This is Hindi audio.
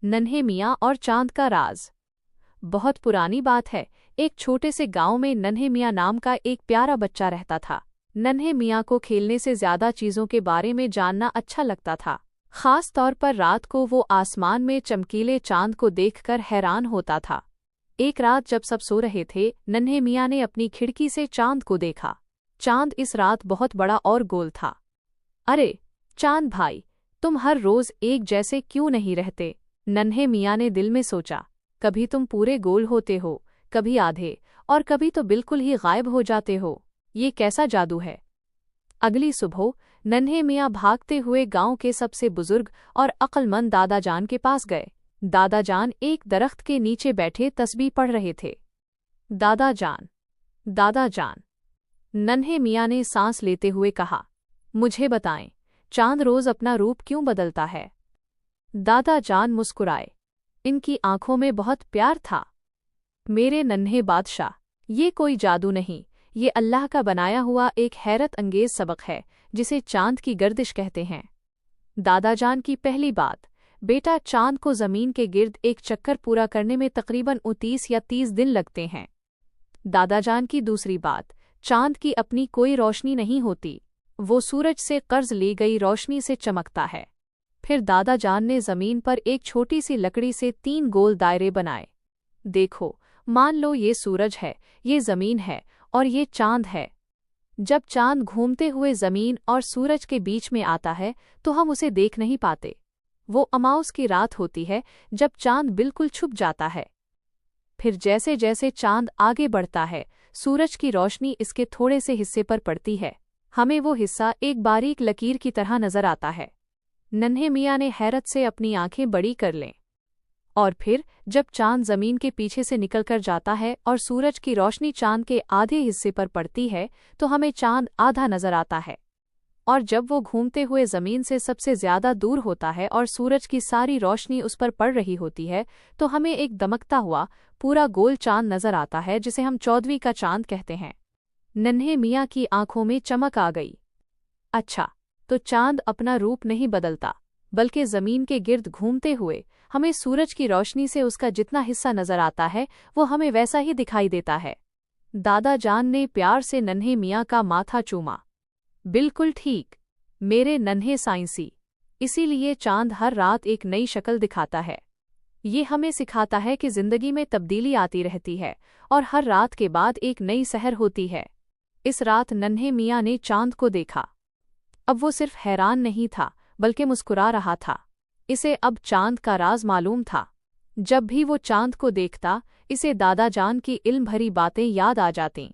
नन्हे मियाँ और चांद का राज। बहुत पुरानी बात है। एक छोटे से गांव में नन्हे मियाँ नाम का एक प्यारा बच्चा रहता था। नन्हे मियाँ को खेलने से ज्यादा चीजों के बारे में जानना अच्छा लगता था। खास तौर पर रात को वो आसमान में चमकीले चांद को देखकर हैरान होता था। एक रात जब सब सो रहे थे, नन्हे मियाँ ने अपनी खिड़की से चांद को देखा। चांद इस रात बहुत बड़ा और गोल था। अरे चांद भाई, तुम हर रोज एक जैसे क्यों नहीं रहते? नन्हे मियाँ ने दिल में सोचा। कभी तुम पूरे गोल होते हो, कभी आधे, और कभी तो बिल्कुल ही गायब हो जाते हो। ये कैसा जादू है? अगली सुबह नन्हे मियाँ भागते हुए गांव के सबसे बुजुर्ग और अक्लमंद दादाजान के पास गए। दादाजान एक दरख्त के नीचे बैठे तस्बीह पढ़ रहे थे। दादाजान, दादाजान, नन्हे मियाँ ने सांस लेते हुए कहा, मुझे बताएं, चांद रोज अपना रूप क्यों बदलता है? दादाजान मुस्कुराए। इनकी आंखों में बहुत प्यार था। मेरे नन्हे बादशाह, ये कोई जादू नहीं, ये अल्लाह का बनाया हुआ एक हैरत अंगेज सबक है जिसे चांद की गर्दिश कहते हैं। दादाजान की पहली बात, बेटा, चांद को जमीन के गिर्द एक चक्कर पूरा करने में तकरीबन 29 या 30 दिन लगते हैं। दादाजान की दूसरी बात, चांद की अपनी कोई रोशनी नहीं होती, वो सूरज से कर्ज ली गई रोशनी से चमकता है। फिर दादाजान ने जमीन पर एक छोटी सी लकड़ी से 3 गोल दायरे बनाए। देखो, मान लो ये सूरज है, ये जमीन है और ये चांद है। जब चांद घूमते हुए जमीन और सूरज के बीच में आता है तो हम उसे देख नहीं पाते। वो अमावस की रात होती है जब चांद बिल्कुल छुप जाता है। फिर जैसे जैसे चांद आगे बढ़ता है, सूरज की रोशनी इसके थोड़े से हिस्से पर पड़ती है। हमें वो हिस्सा एक बारीक लकीर की तरह नजर आता है। नन्हे मियाँ ने हैरत से अपनी आंखें बड़ी कर लें। और फिर जब चांद जमीन के पीछे से निकलकर जाता है और सूरज की रोशनी चांद के आधे हिस्से पर पड़ती है तो हमें चांद आधा नजर आता है। और जब वो घूमते हुए जमीन से सबसे ज्यादा दूर होता है और सूरज की सारी रोशनी उस पर पड़ रही होती है तो हमें एक दमकता हुआ पूरा गोल चांद नजर आता है जिसे हम 14वीं का चांद कहते हैं। नन्हे मियाँ की आंखों में चमक आ गई। अच्छा, तो चांद अपना रूप नहीं बदलता, बल्कि जमीन के गिर्द घूमते हुए हमें सूरज की रोशनी से उसका जितना हिस्सा नजर आता है वो हमें वैसा ही दिखाई देता है। दादाजान ने प्यार से नन्हे मियाँ का माथा चूमा। बिल्कुल ठीक, मेरे नन्हे साइंसी। इसीलिए चांद हर रात एक नई शक्ल दिखाता है। ये हमें सिखाता है कि जिंदगी में तब्दीली आती रहती है और हर रात के बाद एक नई सहर होती है। इस रात नन्हे मियाँ ने चांद को देखा। अब वो सिर्फ हैरान नहीं था बल्कि मुस्कुरा रहा था। इसे अब चांद का राज मालूम था। जब भी वो चांद को देखता, इसे दादाजान की इल्म भरी बातें याद आ जातीं।